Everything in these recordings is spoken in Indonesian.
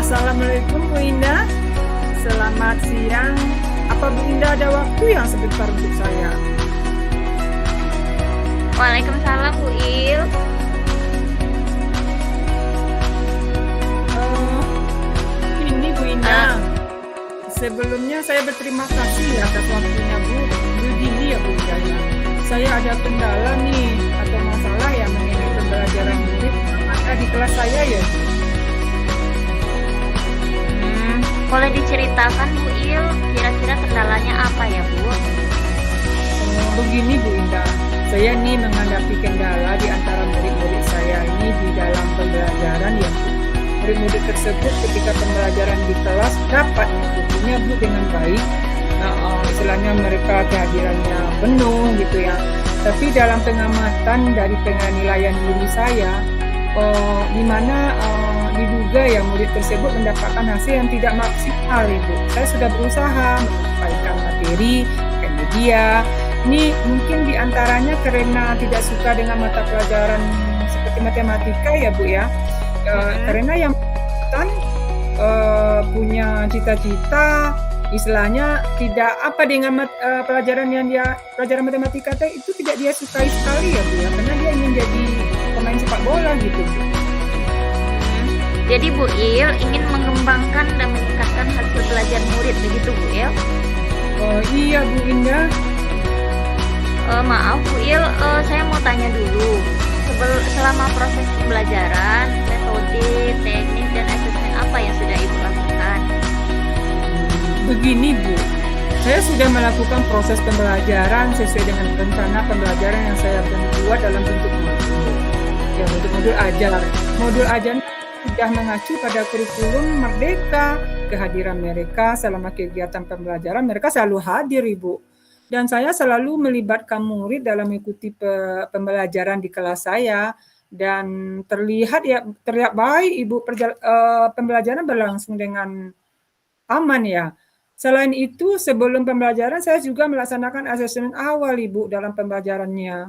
Assalamualaikum Bu Indah, selamat siang. Apa Bu Indah ada waktu yang sebentar untuk saya? Waalaikumsalam Bu Il. Ini Bu Eh, Indah, sebelumnya saya berterima kasih atas waktunya Bu. Begini ya Bu Indah ya, saya ada kendala nih atau masalah yang mengenai pembelajaran murid yang ada di kelas saya ya. Boleh diceritakan Bu Il, kira-kira kendalanya apa ya Bu? Begini Bu Indah, saya nih menghadapi kendala di antara murid-murid saya ini di dalam pembelajaran ya Bu. Murid-murid tersebut ketika pembelajaran di kelas dapat mengikutinya Bu dengan baik. Istilahnya mereka kehadirannya penuh gitu ya. Tapi dalam pengamatan dari penilaian diri saya, di mana diduga ya murid tersebut mendapatkan hasil yang tidak maksimal Ibu. Saya sudah berusaha menyampaikan materi ke media. Ini mungkin diantaranya karena tidak suka dengan mata pelajaran seperti matematika ya Bu ya. Karena yang bersangkutan punya cita-cita istilahnya tidak apa dengan pelajaran yang pelajaran matematika itu tidak dia sukai sekali ya Bu ya, karena dia ingin jadi pemain sepak bola gitu Bu. Jadi Bu Il ingin mengembangkan dan meningkatkan hasil belajar murid, begitu Bu Il? Iya Bu Indah. Maaf Bu Il, saya mau tanya dulu. Selama proses pembelajaran, metode, teknik, dan asesmen apa yang sudah Ibu lakukan? Begini Bu, saya sudah melakukan proses pembelajaran sesuai dengan rencana pembelajaran yang saya buat dalam bentuk modul. Ya, bentuk modul ajar. Modul ajar sudah mengacu pada kurikulum Merdeka. Kehadiran mereka selama kegiatan pembelajaran, mereka selalu hadir Ibu. Dan saya selalu melibatkan murid dalam mengikuti pembelajaran di kelas saya. Dan terlihat baik Ibu, pembelajaran berlangsung dengan aman ya. Selain itu, sebelum pembelajaran saya juga melaksanakan asesmen awal Ibu dalam pembelajarannya.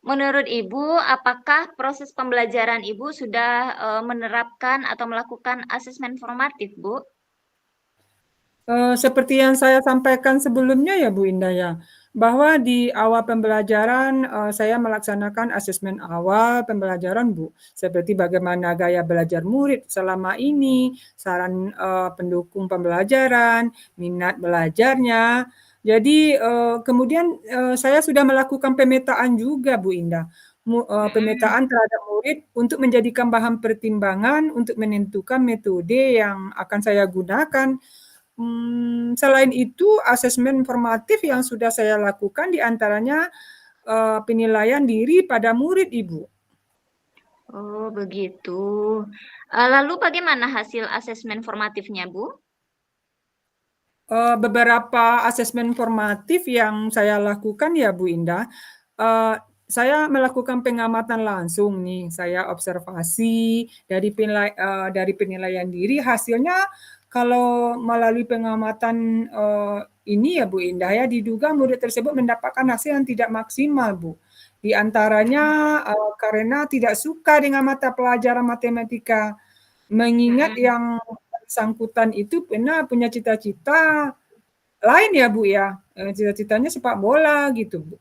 Menurut Ibu, apakah proses pembelajaran Ibu sudah menerapkan atau melakukan asesmen formatif, Bu? Seperti yang saya sampaikan sebelumnya ya Bu Indah ya, bahwa di awal pembelajaran saya melaksanakan asesmen awal pembelajaran Bu, seperti bagaimana gaya belajar murid selama ini, saran pendukung pembelajaran, minat belajarnya. Jadi kemudian saya sudah melakukan pemetaan juga Bu Indah, pemetaan terhadap murid untuk menjadikan bahan pertimbangan untuk menentukan metode yang akan saya gunakan. Selain itu, asesmen formatif yang sudah saya lakukan diantaranya penilaian diri pada murid Ibu. Oh, begitu. Lalu bagaimana hasil asesmen formatifnya, Bu? Beberapa asesmen formatif yang saya lakukan ya Bu Indah, saya melakukan pengamatan langsung nih, saya observasi dari penilaian diri, hasilnya kalau melalui pengamatan ini ya Bu Indah ya, diduga murid tersebut mendapatkan hasil yang tidak maksimal Bu. Di antaranya karena tidak suka dengan mata pelajaran matematika, mengingat yang bersangkutan itu pernah punya cita-cita lain ya Bu ya, cita-citanya sepak bola gitu Bu.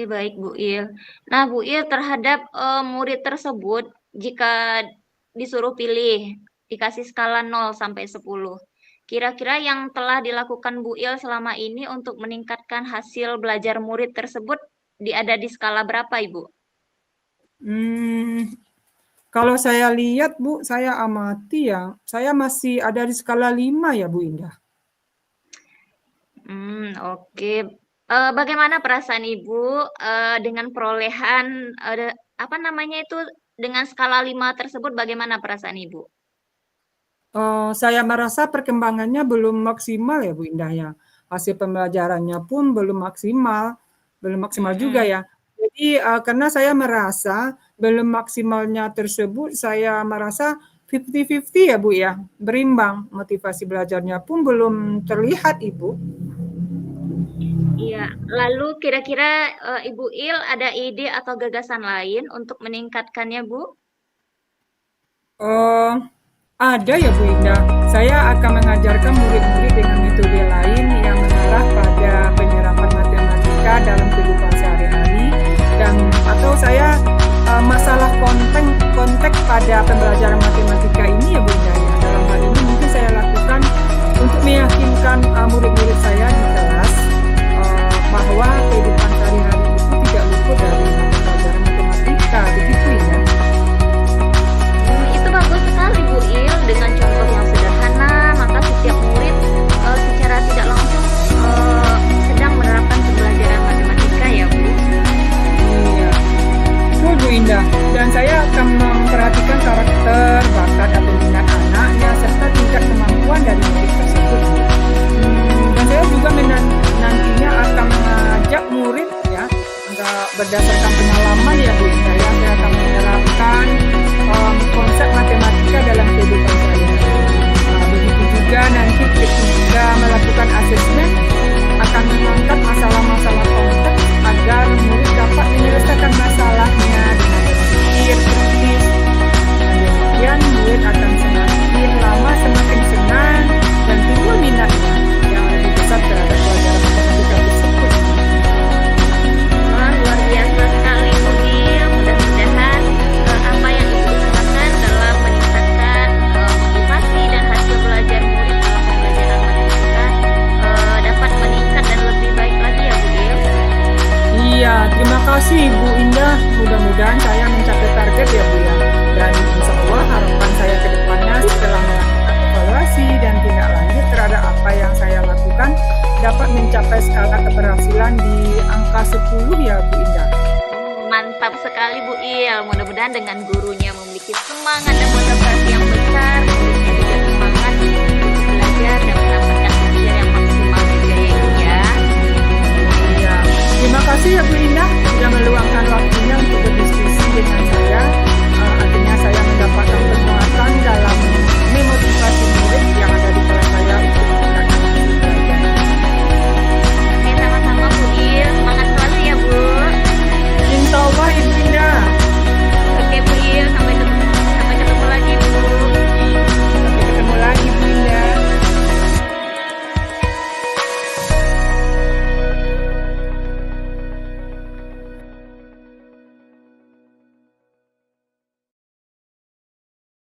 Baik Bu Il. Nah, Bu Il terhadap murid tersebut, jika disuruh pilih, dikasih skala 0 sampai 10. Kira-kira yang telah dilakukan Bu Il selama ini untuk meningkatkan hasil belajar murid tersebut ada di skala berapa, Ibu? Kalau saya lihat Bu, saya amati ya, saya masih ada di skala 5 ya Bu Indah. Oke. Bagaimana perasaan Ibu dengan perolehan apa namanya itu dengan skala 5 tersebut, bagaimana perasaan Ibu? Saya merasa perkembangannya belum maksimal ya Bu Indah ya. Hasil pembelajarannya pun belum maksimal juga ya. Jadi karena saya merasa belum maksimalnya tersebut, saya merasa 50-50 ya Bu ya, berimbang. Motivasi belajarnya pun belum terlihat Ibu. Iya, lalu kira-kira Ibu Il ada ide atau gagasan lain untuk meningkatkannya, Bu? Oh, ada ya Bu Indah. Saya akan mengajarkan murid-murid dengan metode lain yang mengarah pada penyerapan matematika dalam kehidupan sehari-hari dan atau saya masalah konteks pada pembelajaran matematika ini ya Bu Indah. Ya. Dalam hal ini mungkin saya lakukan untuk meyakinkan murid-murid saya di kelas bahwa kehidupan sehari-hari itu tidak luput dari pelajaran matematika, begitu ya. Itu bagus sekali Bu Il, dengan contoh yang sederhana, maka setiap murid secara tidak langsung sedang menerapkan pembelajaran matematika ya Bu. Iya, betul Bu Indah. Dan saya akan memperhatikan karakter, bakat, atau minat anaknya, serta tingkat kemampuan dari murid tersebut. Dan saya juga nantinya akan mengajak murid ya, berdasarkan pengalaman ya Bu Indah, ya, saya akan menerapkan konsep matematika dalam kehidupan sehari-hari. Begitu juga nanti ketika melakukan asesmen akan mengangkat masalah-masalah kompleks agar murid dapat menyelesaikan masalahnya dengan berpikir kritis. Dan demikian murid akan semakin lama semakin senang dan timbul minatnya yang lebih besar terhadap pelajaran matematika tersebut. Wah, luar biasa sekali Bu Il. Mudah-mudahan apa yang Ibu usahakan dalam meningkatkan motivasi dan hasil belajar murid dalam pembelajaran matematika dapat meningkat dan lebih baik lagi ya Bu Il. Iya, terima kasih Bu Indah. Mudah-mudahan saya mencapai target ya Bu ya. Dan insya Allah harapan saya ke depannya setelah melakukan evaluasi dan tindak lanjut terhadap apa yang saya lakukan dapat mencapai skala keberhasilan di angka 10 ya Bu Indah. Mantap sekali Bu Il. Mudah-mudahan dengan gurunya memiliki semangat dan motivasi yang besar, muridnya juga semangat untuk belajar dan mendapatkan hasil yang maksimal juga ya Ibu ya. Iya, terima kasih ya Bu Indah sudah meluangkan waktunya untuk berdiskusi dengan saya.